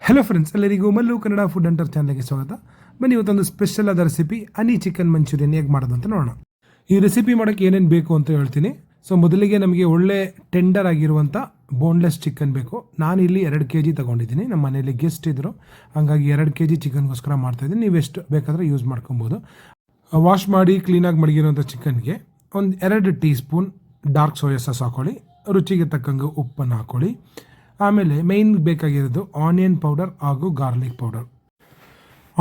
Hello friends, ಎಲ್ಲರಿಗೂ Mallu Kannada food ಅಂಟರ್ ಚಾನಲ್ಗೆ ಸ್ವಾಗತ. ಬನ್ನಿ, ಇವತ್ತೊಂದು ಸ್ಪೆಷಲ್ ಆದ ರೆಸಿಪಿ ಹನಿ ಚಿಕನ್ ಮಂಚೂರಿಯನ್ ಹೇಗೆ ಮಾಡೋದು ಅಂತ ನೋಡೋಣ. ಈ ರೆಸಿಪಿ ಮಾಡೋಕ್ಕೆ ಏನೇನು ಬೇಕು ಅಂತ ಹೇಳ್ತೀನಿ. ಸೊ ಮೊದಲಿಗೆ ನಮಗೆ ಒಳ್ಳೆ ಟೆಂಡರ್ ಆಗಿರುವಂಥ ಬೋನ್ಲೆಸ್ ಚಿಕನ್ ಬೇಕು. ನಾನು ಇಲ್ಲಿ 2 kg ತೊಗೊಂಡಿದ್ದೀನಿ. ನಮ್ಮ ಮನೆಯಲ್ಲಿ ಗೆಸ್ಟ್ ಇದ್ದರು, ಹಾಗಾಗಿ 2 kg ಚಿಕನ್ಗೋಸ್ಕರ ಮಾಡ್ತಾಯಿದ್ದೀನಿ. ನೀವು ಎಷ್ಟು ಬೇಕಾದರೆ ಯೂಸ್ ಮಾಡ್ಕೊಬೋದು. ವಾಶ್ ಮಾಡಿ ಕ್ಲೀನಾಗಿ ಮಡಗಿರೋಂಥ ಚಿಕನ್ಗೆ ಒಂದು 2 tea spoon dark soya sauce ಹಾಕ್ಕೊಳ್ಳಿ. ರುಚಿಗೆ ತಕ್ಕಂಗೆ ಉಪ್ಪನ್ನು ಹಾಕ್ಕೊಳ್ಳಿ. ಆಮೇಲೆ ಮೇಯ್ನ್ ಬೇಕಾಗಿರೋದು ಆನಿಯನ್ ಪೌಡರ್ ಹಾಗೂ garlic powder.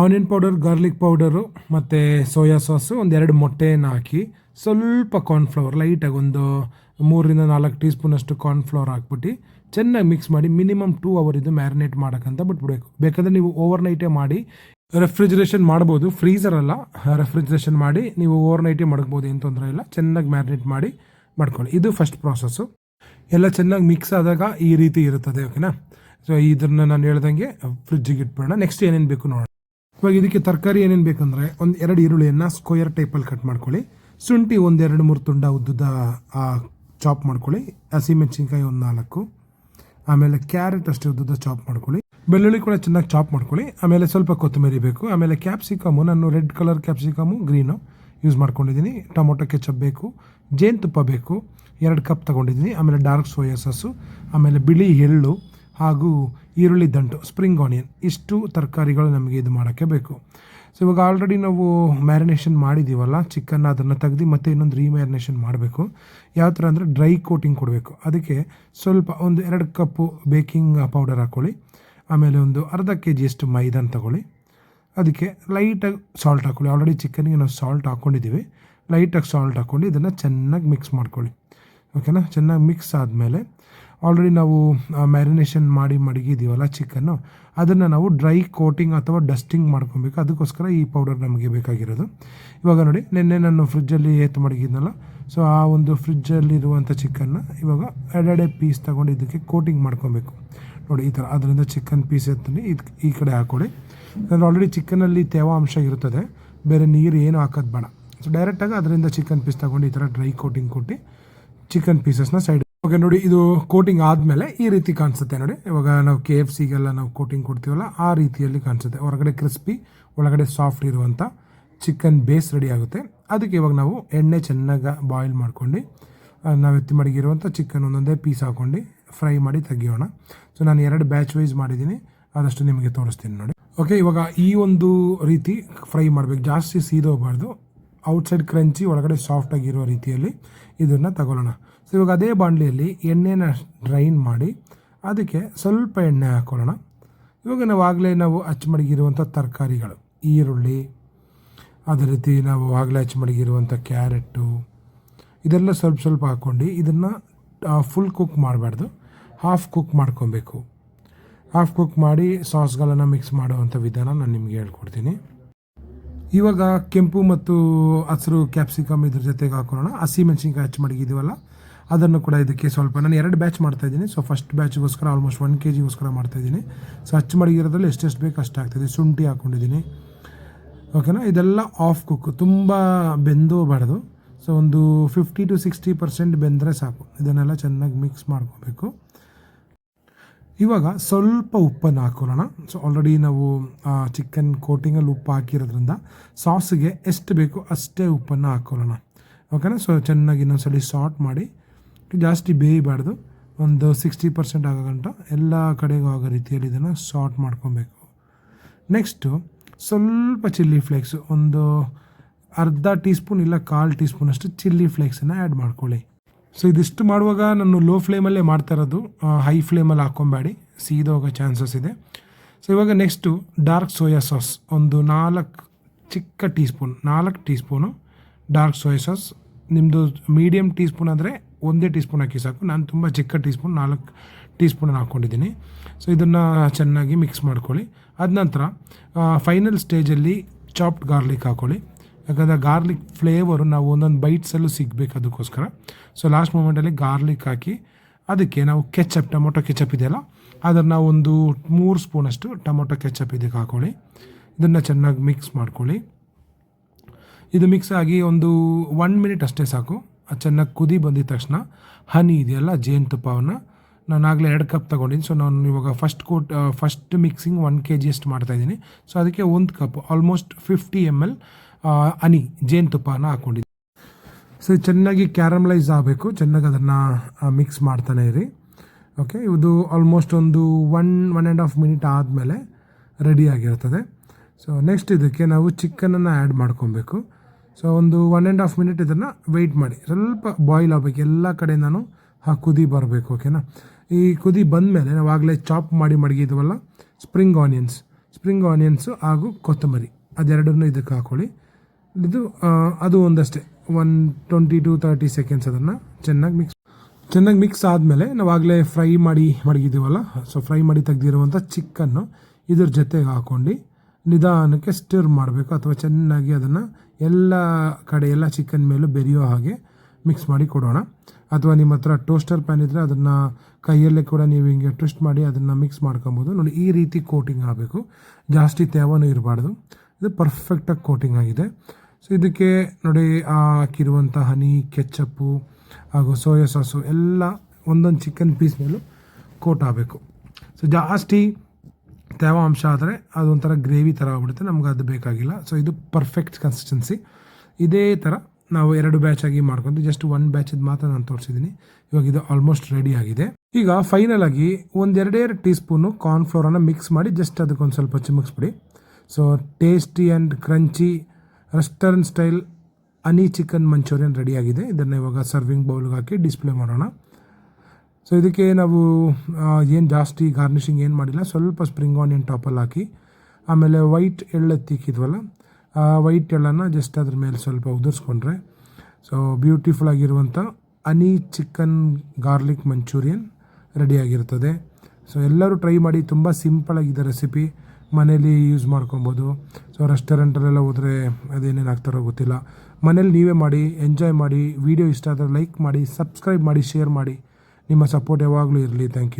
Onion powder, garlic powder ಮತ್ತು ಸೋಯಾ ಸಾಸು, 2 ಮೊಟ್ಟೆಯನ್ನು ಹಾಕಿ ಸ್ವಲ್ಪ ಕಾರ್ನ್ಫ್ಲವರ್ ಲೈಟಾಗಿ ಒಂದು 3 ರಿಂದ 4 ಟೀ ಸ್ಪೂನಷ್ಟು ಕಾರ್ನ್ಫ್ಲವರ್ ಹಾಕ್ಬಿಟ್ಟು ಚೆನ್ನಾಗಿ ಮಿಕ್ಸ್ ಮಾಡಿ ಮಿನಿಮಮ್ 2 hour ಇದು ಮ್ಯಾರಿನೇಟ್ ಮಾಡೋಕ್ಕಂತ ಬಿಟ್ಬಿಡಬೇಕು. ಬೇಕಾದರೆ ನೀವು ಓವರ್ನೈಟೇ ಮಾಡಿ ರೆಫ್ರಿಜರೇಷನ್ ಮಾಡ್ಬೋದು, ಫ್ರೀಸರ್ ಅಲ್ಲ, ರೆಫ್ರಿಜರೇಷನ್ ಮಾಡಿ ನೀವು ಓವರ್ನೈಟೇ ಮಡಗ್ಬೋದು, ಏನು ತೊಂದರೆ ಇಲ್ಲ. ಚೆನ್ನಾಗಿ ಮ್ಯಾರಿನೇಟ್ ಮಾಡಿ ಮಾಡ್ಕೊಳ್ಳಿ. ಇದು ಫಸ್ಟ್ ಪ್ರಾಸೆಸ್ಸು. ಎಲ್ಲ ಚೆನ್ನಾಗಿ ಮಿಕ್ಸ್ ಆದಾಗ ಈ ರೀತಿ ಇರುತ್ತದೆ, ಓಕೆನಾ. ಸೊ ಇದನ್ನು ನಾನು ಹೇಳ್ದಂಗೆ ಫ್ರಿಜ್ಜಿಗೆ ಇಟ್ಬಿಡೋಣ. ನೆಕ್ಸ್ಟ್ ಏನೇನು ಬೇಕು ನೋಡೋಣ. ಇವಾಗ ಇದಕ್ಕೆ ತರಕಾರಿ ಏನೇನು ಬೇಕಂದರೆ, 2 ಈರುಳ್ಳಿಯನ್ನು ಸ್ಕ್ವೇರ್ ಟೈಪಲ್ಲಿ ಕಟ್ ಮಾಡ್ಕೊಳ್ಳಿ. ಶುಂಠಿ 2-3 ತುಂಡ ಉದ್ದುದ ಚಾಪ್ ಮಾಡ್ಕೊಳ್ಳಿ. ಹಸಿಮೆಣಸಿನ್ಕಾಯಿ 4, ಆಮೇಲೆ ಕ್ಯಾರೆಟ್ ಅಷ್ಟೇ ಉದ್ದುದ ಚಾಪ್ ಮಾಡ್ಕೊಳ್ಳಿ. ಬೆಳ್ಳುಳ್ಳಿ ಕೂಡ ಚೆನ್ನಾಗಿ ಚಾಪ್ ಮಾಡ್ಕೊಳ್ಳಿ. ಆಮೇಲೆ ಸ್ವಲ್ಪ ಕೊತ್ತಂಬರಿ ಬೇಕು. ಆಮೇಲೆ ಕ್ಯಾಪ್ಸಿಕಮು, ನಾನು red colour capsicum, green use ಮಾಡ್ಕೊಂಡಿದ್ದೀನಿ. ಟೊಮೊಟೊ ಕೆಚಪ್ ಬೇಕು. ಜೇನುತುಪ್ಪ ಬೇಕು, 2 ಕಪ್ ತೊಗೊಂಡಿದ್ದೀನಿ. ಆಮೇಲೆ ಡಾರ್ಕ್ ಸೋಯಾ ಸಾಸು, ಆಮೇಲೆ ಬಿಳಿ ಎಳ್ಳು ಹಾಗೂ ಈರುಳ್ಳಿ ದಂಟು, ಸ್ಪ್ರಿಂಗ್ ಆನಿಯನ್, ಇಷ್ಟು ತರಕಾರಿಗಳು ನಮಗೆ ಇದು ಮಾಡೋಕ್ಕೆ ಬೇಕು. ಸೊ ಇವಾಗ ಆಲ್ರೆಡಿ ನಾವು ಮ್ಯಾರಿನೇಷನ್ ಮಾಡಿದ್ದೀವಲ್ಲ ಚಿಕನ್, ಅದನ್ನು ತೆಗೆದು ಮತ್ತೆ ಇನ್ನೊಂದು ರೀಮ್ಯಾರಿನೇಷನ್ ಮಾಡಬೇಕು. ಯಾವ ಥರ ಅಂದರೆ ಡ್ರೈ ಕೋಟಿಂಗ್ ಕೊಡಬೇಕು. ಅದಕ್ಕೆ ಸ್ವಲ್ಪ 2 ಕಪ್ಪು ಬೇಕಿಂಗ್ ಪೌಡರ್ ಹಾಕ್ಕೊಳ್ಳಿ. ಆಮೇಲೆ ಒಂದು ಅರ್ಧ kg ಅಷ್ಟು ಮೈದಾನ ತಗೊಳ್ಳಿ. ಅದಕ್ಕೆ ಲೈಟಾಗಿ ಸಾಲ್ಟ್ ಹಾಕ್ಕೊಳ್ಳಿ. ಆಲ್ರೆಡಿ ಚಿಕನ್ಗೆ ನಾವು ಸಾಲ್ಟ್ ಹಾಕ್ಕೊಂಡಿದ್ದೀವಿ. ಲೈಟಾಗಿ ಸಾಲ್ಟ್ ಹಾಕ್ಕೊಂಡು ಇದನ್ನು ಚೆನ್ನಾಗಿ ಮಿಕ್ಸ್ ಮಾಡ್ಕೊಳ್ಳಿ, ಓಕೆನಾ. ಚೆನ್ನಾಗಿ ಮಿಕ್ಸ್ ಆದಮೇಲೆ ಆಲ್ರೆಡಿ ನಾವು ಮ್ಯಾರಿನೇಷನ್ ಮಾಡಿ ಮಡಗಿದ್ದೀವಲ್ಲ ಚಿಕನ್ನು, ಅದನ್ನು ನಾವು ಡ್ರೈ ಕೋಟಿಂಗ್ ಅಥವಾ ಡಸ್ಟಿಂಗ್ ಮಾಡ್ಕೊಬೇಕು. ಅದಕ್ಕೋಸ್ಕರ ಈ ಪೌಡರ್ ನಮಗೆ ಬೇಕಾಗಿರೋದು. ಇವಾಗ ನೋಡಿ, ನಿನ್ನೆ ನಾನು ಫ್ರಿಜ್ಜಲ್ಲಿ ಮಡಗಿದ್ನಲ್ಲ, ಸೊ ಆ ಒಂದು ಫ್ರಿಜ್ಜಲ್ಲಿರುವಂಥ ಚಿಕನ್ನ ಇವಾಗ 2 ಪೀಸ್ ತೊಗೊಂಡು ಇದಕ್ಕೆ ಕೋಟಿಂಗ್ ಮಾಡ್ಕೊಬೇಕು. ನೋಡಿ ಈ ಥರ. ಅದರಿಂದ ಚಿಕನ್ ಪೀಸ್ ಎತ್ತಿ ಈ ಕಡೆ ಹಾಕ್ಕೊಳ್ಳಿ. ಯಾಕಂದರೆ ಆಲ್ರೆಡಿ ಚಿಕನಲ್ಲಿ ತೇವಾಂಶ ಇರುತ್ತದೆ, ಬೇರೆ ನೀರು ಏನು ಹಾಕೋದು ಬೇಡ. ಸೊ ಡೈರೆಕ್ಟಾಗಿ ಅದರಿಂದ ಚಿಕನ್ ಪೀಸ್ ತೊಗೊಂಡು ಈ ಥರ ಡ್ರೈ ಕೋಟಿಂಗ್ ಕೊಟ್ಟು ಚಿಕನ್ ಪೀಸಸ್ನ ಸೈಡ್. ಇವಾಗ ನೋಡಿ, ಇದು ಕೋಟಿಂಗ್ ಆದಮೇಲೆ ಈ ರೀತಿ ಕಾಣಿಸುತ್ತೆ ನೋಡಿ. ಇವಾಗ ನಾವು KFCಗೆಲ್ಲ ನಾವು ಕೋಟಿಂಗ್ ಕೊಡ್ತೀವಲ್ಲ ಆ ರೀತಿಯಲ್ಲಿ ಕಾಣಿಸುತ್ತೆ. ಹೊರಗಡೆ ಕ್ರಿಸ್ಪಿ, ಒಳಗಡೆ ಸಾಫ್ಟ್ ಇರುವಂಥ ಚಿಕನ್ ಬೇಸ್ ರೆಡಿ ಆಗುತ್ತೆ. ಅದಕ್ಕೆ ಇವಾಗ ನಾವು ಎಣ್ಣೆ ಚೆನ್ನಾಗಿ ಬಾಯ್ಲ್ ಮಾಡ್ಕೊಂಡು ನಾವು ಎತ್ತಿ ಮಡಗಿರುವಂಥ ಚಿಕನ್ ಒಂದೊಂದೇ ಪೀಸ್ ಹಾಕ್ಕೊಂಡು ಫ್ರೈ ಮಾಡಿ ತೆಗಿಯೋಣ. ಸೊ ನಾನು 2 ಬ್ಯಾಚ್ ವೈಸ್ ಮಾಡಿದ್ದೀನಿ, ಆದಷ್ಟು ನಿಮಗೆ ತೋರಿಸ್ತೀನಿ ನೋಡಿ. ಓಕೆ, ಇವಾಗ ಈ ಒಂದು ರೀತಿ ಫ್ರೈ ಮಾಡಬೇಕು. ಜಾಸ್ತಿ ಸೀದೋಗಬಾರ್ದು. ಔಟ್ಸೈಡ್ ಕ್ರಂಚಿ, ಒಳಗಡೆ ಸಾಫ್ಟಾಗಿರೋ ರೀತಿಯಲ್ಲಿ ಇದನ್ನು ತಗೊಳ್ಳೋಣ. ಸೊ ಇವಾಗ ಅದೇ ಬಾಣಲಿಯಲ್ಲಿ ಎಣ್ಣೆನ ಡ್ರೈನ್ ಮಾಡಿ ಅದಕ್ಕೆ ಸ್ವಲ್ಪ ಎಣ್ಣೆ ಹಾಕ್ಕೊಳ್ಳೋಣ. ಇವಾಗ ನಾವು ಹಚ್ಚಮಡಗಿರುವಂಥ ತರಕಾರಿಗಳು, ಈರುಳ್ಳಿ, ಅದೇ ರೀತಿ ನಾವು ಆಗಲೇ ಹಚ್ಚಮಡಗಿರುವಂಥ ಕ್ಯಾರೆಟು, ಇದೆಲ್ಲ ಸ್ವಲ್ಪ ಸ್ವಲ್ಪ ಹಾಕ್ಕೊಂಡು ಇದನ್ನು ಫುಲ್ ಕುಕ್ ಮಾಡಬಾರ್ದು, ಹಾಫ್ ಕುಕ್ ಮಾಡ್ಕೊಬೇಕು. ಹಾಫ್ ಕುಕ್ ಮಾಡಿ ಸಾಸ್ಗಳನ್ನು ಮಿಕ್ಸ್ ಮಾಡುವಂಥ ವಿಧಾನ ನಾನು ನಿಮಗೆ ಹೇಳ್ಕೊಡ್ತೀನಿ. ಇವಾಗ ಕೆಂಪು ಮತ್ತು ಹಸಿರು ಕ್ಯಾಪ್ಸಿಕಮ್ ಇದ್ರ ಜೊತೆಗೆ ಹಾಕೊಳ್ಳೋಣ. ಹಸಿಮೆಣಸಿನ್ಕಾಯಿ ಹಚ್ಚಮಡಗಿದ್ದೀವಲ್ಲ ಅದನ್ನು ಕೂಡ ಇದಕ್ಕೆ ಸ್ವಲ್ಪ, ನಾನು 2 ಬ್ಯಾಚ್ ಮಾಡ್ತಾಯಿದ್ದೀನಿ. ಸೊ ಫಸ್ಟ್ ಬ್ಯಾಚ್ಗೋಸ್ಕರ ಆಲ್ಮೋಸ್ಟ್ 1 kgಗೋಸ್ಕರ ಮಾಡ್ತಾಯಿದ್ದೀನಿ. ಸೊ ಹಚ್ಚಮಡಗಿರೋದ್ರಲ್ಲಿ ಎಷ್ಟೆಷ್ಟು ಬೇಕು ಅಷ್ಟು ಆಗ್ತಾಯಿದೆ. ಶುಂಠಿ ಹಾಕ್ಕೊಂಡಿದ್ದೀನಿ, ಓಕೆನಾ. ಇದೆಲ್ಲ ಆಫ್ ಕುಕ್, ತುಂಬ ಬೆಂದೋಬಾರ್ದು. ಸೊ ಒಂದು 50 to 60% ಬೆಂದರೆ ಸಾಕು. ಇದನ್ನೆಲ್ಲ ಚೆನ್ನಾಗಿ ಮಿಕ್ಸ್ ಮಾಡ್ಕೋಬೇಕು. ಇವಾಗ ಸ್ವಲ್ಪ ಉಪ್ಪನ್ನು ಹಾಕೊಳ್ಳೋಣ. ಸೊ ಆಲ್ರೆಡಿ ನಾವು ಚಿಕನ್ ಕೋಟಿಂಗಲ್ಲಿ ಉಪ್ಪು ಹಾಕಿರೋದ್ರಿಂದ ಸಾಸಿಗೆ ಎಷ್ಟು ಬೇಕು ಅಷ್ಟೇ ಉಪ್ಪನ್ನು ಹಾಕ್ಕೊಳ್ಳೋಣ, ಓಕೆನಾ. ಸೊ ಚೆನ್ನಾಗಿ ಇನ್ನೊಂದ್ಸಲಿ ಸಾಲ್ಟ್ ಮಾಡಿ, ಜಾಸ್ತಿ ಬೇಯಬಾರ್ದು, ಒಂದು 60% ಆಗೋ ಗಂಟ ಎಲ್ಲ ಕಡೆಗೂ ಆಗೋ ರೀತಿಯಲ್ಲಿ ಇದನ್ನು ಸಾಲ್ಟ್ ಮಾಡ್ಕೊಬೇಕು. ನೆಕ್ಸ್ಟು ಸ್ವಲ್ಪ ಚಿಲ್ಲಿ ಫ್ಲೇಕ್ಸು, ಒಂದು ಅರ್ಧ ಟೀ ಸ್ಪೂನ್ ಇಲ್ಲ 1/4 ಟೀ ಸ್ಪೂನಷ್ಟು ಚಿಲ್ಲಿ ಫ್ಲೇಕ್ಸನ್ನು ಆ್ಯಡ್ ಮಾಡ್ಕೊಳ್ಳಿ. ಸೊ ಇದಿಷ್ಟು ಮಾಡುವಾಗ ನಾನು ಲೋ ಫ್ಲೇಮಲ್ಲೇ ಮಾಡ್ತಾ ಇರೋದು, ಹೈ ಫ್ಲೇಮಲ್ಲಿ ಹಾಕ್ಕೊಬೇಡಿ, ಸೀದೋಗೋ ಚಾನ್ಸಸ್ ಇದೆ. ಸೊ ಇವಾಗ ನೆಕ್ಸ್ಟು ಡಾರ್ಕ್ ಸೋಯಾ ಸಾಸ್, ಒಂದು 4 ಚಿಕ್ಕ tea spoon dark soya sauce. ನಿಮ್ಮದು ಮೀಡಿಯಮ್ ಟೀ ಸ್ಪೂನ್ ಆದರೆ 1 ಟೀ ಸ್ಪೂನ್ ಹಾಕಿ ಸಾಕು. ನಾನು ತುಂಬ ಚಿಕ್ಕ ಟೀ ಸ್ಪೂನ್ 4 ಟೀ ಸ್ಪೂನ್ ಹಾಕ್ಕೊಂಡಿದ್ದೀನಿ. ಸೊ ಇದನ್ನು ಚೆನ್ನಾಗಿ ಮಿಕ್ಸ್ ಮಾಡ್ಕೊಳ್ಳಿ. ಅದ ನಂತರ ಫೈನಲ್ ಸ್ಟೇಜಲ್ಲಿ ಚಾಪ್ಡ್ ಗಾರ್ಲಿಕ್ ಹಾಕ್ಕೊಳ್ಳಿ. ಯಾಕಂದರೆ ಗಾರ್ಲಿಕ್ ಫ್ಲೇವರು ನಾವು ಒಂದೊಂದು ಬೈಟ್ಸಲ್ಲೂ ಸಿಗಬೇಕು, ಅದಕ್ಕೋಸ್ಕರ. ಸೊ ಲಾಸ್ಟ್ ಮೂಮೆಂಟಲ್ಲಿ ಗಾರ್ಲಿಕ್ ಹಾಕಿ ಅದಕ್ಕೆ ನಾವು ಕೆಚಪ್, ಟೊಮೊಟೊ ಕೆಚಪ್ ಇದೆಯಲ್ಲ ಅದನ್ನು ಒಂದು 3 ಸ್ಪೂನಷ್ಟು ಟೊಮೊಟೊ ಕೆಚಪ್ ಇದಕ್ಕೆ ಹಾಕ್ಕೊಳ್ಳಿ. ಇದನ್ನು ಚೆನ್ನಾಗಿ ಮಿಕ್ಸ್ ಮಾಡ್ಕೊಳ್ಳಿ. ಇದು ಮಿಕ್ಸ್ ಆಗಿ ಒಂದು 1 ಮಿನಿಟ್ ಅಷ್ಟೇ ಸಾಕು. ಚೆನ್ನಾಗಿ ಕುದಿ ಬಂದಿದ ತಕ್ಷಣ ಹನಿ ಇದೆಯಲ್ಲ, ಜೇನುತುಪ್ಪವನ್ನು ನಾನು ಆಗಲೇ 2 ಕಪ್ ತೊಗೊಂಡಿದ್ದೀನಿ. ಸೊ ನಾನು ಇವಾಗ ಫಸ್ಟ್ ಮಿಕ್ಸಿಂಗ್ 1 kg ಅಷ್ಟು ಮಾಡ್ತಾಯಿದ್ದೀನಿ. ಸೊ ಅದಕ್ಕೆ 1 ಕಪ್ ಆಲ್ಮೋಸ್ಟ್ 50 ml ಹನಿ ಜೇನುತುಪ್ಪನ ಹಾಕ್ಕೊಂಡಿದ್ದೀನಿ. ಸೊ ಚೆನ್ನಾಗಿ ಕ್ಯಾರಮಲೈಸ್ ಆಗಬೇಕು, ಚೆನ್ನಾಗಿ ಅದನ್ನು ಮಿಕ್ಸ್ ಮಾಡ್ತಾನೆ ಇರಿ. ಓಕೆ, ಇದು ಆಲ್ಮೋಸ್ಟ್ ಒಂದು 1.5 ಮಿನಿಟ್ ಆದಮೇಲೆ ರೆಡಿಯಾಗಿರ್ತದೆ. ಸೊ ನೆಕ್ಸ್ಟ್ ಇದಕ್ಕೆ ನಾವು ಚಿಕನನ್ನು ಆ್ಯಡ್ ಮಾಡ್ಕೊಬೇಕು. ಸೊ ಒಂದು 1.5 ಮಿನಿಟ್ ಇದನ್ನು ವೆಯ್ಟ್ ಮಾಡಿ, ಸ್ವಲ್ಪ ಬಾಯ್ಲ್ ಆಗಬೇಕು, ಎಲ್ಲ ಕಡೆ ನಾನು ಕುದಿ ಬರಬೇಕು. ಓಕೆನಾ, ಈ ಕುದಿ ಬಂದಮೇಲೆ ನಾವು ಆಗಲೇ ಚಾಪ್ ಮಾಡಿ ಮಡಗಿದ್ವಲ್ಲ ಸ್ಪ್ರಿಂಗ್ ಆನಿಯನ್ಸು ಹಾಗೂ ಕೊತ್ತಂಬರಿ ಅದೆರಡನ್ನೂ ಇದಕ್ಕೆ ಹಾಕ್ಕೊಳ್ಳಿ. ಅದು ಒಂದಷ್ಟೇ 20 to 30 ಸೆಕೆಂಡ್ಸ್ ಅದನ್ನು ಚೆನ್ನಾಗಿ ಮಿಕ್ಸ್ ಆದಮೇಲೆ ನಾವು ಆಗಲೇ ಫ್ರೈ ಮಾಡಿ ಮಡಗಿದ್ದೀವಲ್ಲ, ಸೊ ಫ್ರೈ ಮಾಡಿ ತೆಗೆದಿರುವಂಥ ಚಿಕನ್ನು ಇದ್ರ ಜೊತೆಗೆ ಹಾಕ್ಕೊಂಡು ನಿಧಾನಕ್ಕೆ ಸ್ಟಿರ್ ಮಾಡಬೇಕು, ಅಥವಾ ಚೆನ್ನಾಗಿ ಅದನ್ನು ಎಲ್ಲ ಚಿಕನ್ ಮೇಲೂ ಬೆರೆಯೋ ಹಾಗೆ ಮಿಕ್ಸ್ ಮಾಡಿ ಕೊಡೋಣ. ಅಥವಾ ನಿಮ್ಮ ಹತ್ರ ಟೋಸ್ಟರ್ ಪ್ಯಾನ್ ಇದ್ದರೆ ಅದನ್ನು ಕೈಯಲ್ಲೇ ಕೂಡ ನೀವು ಹಿಂಗೆ ಟ್ವಿಸ್ಟ್ ಮಾಡಿ ಅದನ್ನು ಮಿಕ್ಸ್ ಮಾಡ್ಕೊಬೋದು. ನೋಡಿ, ಈ ರೀತಿ ಕೋಟಿಂಗ್ ಆಗಬೇಕು, ಜಾಸ್ತಿ ತೇವನೂ ಇರಬಾರ್ದು. ಇದು ಪರ್ಫೆಕ್ಟಾಗಿ ಕೋಟಿಂಗ್ ಆಗಿದೆ. ಸೊ ಇದಕ್ಕೆ ನೋಡಿ ಹಾಕಿರುವಂಥ ಹನಿ, ಕೆಚ್ಚಪ್ಪು ಹಾಗೂ ಸೋಯಾ ಸಾಸು ಎಲ್ಲ ಒಂದೊಂದು ಚಿಕನ್ ಪೀಸ್ ಮೇಲೂ ಕೋಟ್ ಆಗಬೇಕು. ಸೊ ಜಾಸ್ತಿ ತೇವಾಂಶ ಆದರೆ ಅದೊಂಥರ ಗ್ರೇವಿ ಥರ ಆಗ್ಬಿಡುತ್ತೆ, ನಮ್ಗೆ ಅದು ಬೇಕಾಗಿಲ್ಲ. ಸೊ ಇದು ಪರ್ಫೆಕ್ಟ್ ಕನ್ಸಿಸ್ಟೆನ್ಸಿ. ಇದೇ ಥರ ನಾವು 2 ಬ್ಯಾಚ್ ಆಗಿ ಮಾಡ್ಕೊಂಡು ಜಸ್ಟ್ 1 ಬ್ಯಾಚಿದ್ದು ಮಾತ್ರ ನಾನು ತೋರಿಸಿದ್ದೀನಿ. ಇವಾಗ ಇದು ಆಲ್ಮೋಸ್ಟ್ ರೆಡಿ ಆಗಿದೆ. ಈಗ ಫೈನಲ್ ಆಗಿ 1-2 ಟೀ ಸ್ಪೂನು ಕಾರ್ನ್ಫ್ಲೋರನ್ನು ಮಿಕ್ಸ್ ಮಾಡಿ ಜಸ್ಟ್ ಅದಕ್ಕೊಂದು ಸ್ವಲ್ಪ ಚಿಮುಕ್ಸ್ಬಿಡಿ. So tasty and crunchy restaurant style honey chicken manchurian ರೆಡಿಯಾಗಿದೆ. ಇದನ್ನು ಇವಾಗ ಸರ್ವಿಂಗ್ ಬೌಲ್ಗೆ ಹಾಕಿ ಡಿಸ್ಪ್ಲೇ ಮಾಡೋಣ. ಸೊ ಇದಕ್ಕೆ ನಾವು ಏನು ಜಾಸ್ತಿ ಗಾರ್ನಿಷಿಂಗ್ ಏನು ಮಾಡಿಲ್ಲ, ಸ್ವಲ್ಪ ಸ್ಪ್ರಿಂಗ್ ಆನಿಯನ್ ಟಾಪಲ್ಲಿ ಹಾಕಿ, ಆಮೇಲೆ ವೈಟ್ ಎಳ್ಳು ತಿಕ್ಕಿದ್ವಲ್ಲ ಆ ವೈಟ್ ಎಳ್ಳನ್ನು ಜಸ್ಟ್ ಅದ್ರ ಮೇಲೆ ಸ್ವಲ್ಪ ಉದುರಿಸ್ಕೊಂಡ್ರೆ ಸೊ ಬ್ಯೂಟಿಫುಲ್ ಆಗಿರುವಂಥ ಹನಿ ಚಿಕನ್ ಗಾರ್ಲಿಕ್ ಮಂಚೂರಿಯನ್ ರೆಡಿಯಾಗಿರ್ತದೆ. ಸೊ ಎಲ್ಲರೂ ಟ್ರೈ ಮಾಡಿ, ತುಂಬ ಸಿಂಪಲಾಗಿದೆ ರೆಸಿಪಿ, ಮನೇಲಿ ಯೂಸ್ ಮಾಡ್ಕೊಬೋದು. ಸೊ ರೆಸ್ಟೋರೆಂಟಲ್ಲೆಲ್ಲ ಹೋದರೆ ಅದೇನೇನು ಆಗ್ತಾರೋ ಗೊತ್ತಿಲ್ಲ, ಮನೇಲಿ ನೀವೇ ಮಾಡಿ ಎಂಜಾಯ್ ಮಾಡಿ. ವಿಡಿಯೋ ಇಷ್ಟ ಆದರೆ ಲೈಕ್ ಮಾಡಿ, ಸಬ್ಸ್ಕ್ರೈಬ್ ಮಾಡಿ, ಶೇರ್ ಮಾಡಿ. ನಿಮ್ಮ ಸಪೋರ್ಟ್ ಯಾವಾಗಲೂ ಇರಲಿ. Thank you.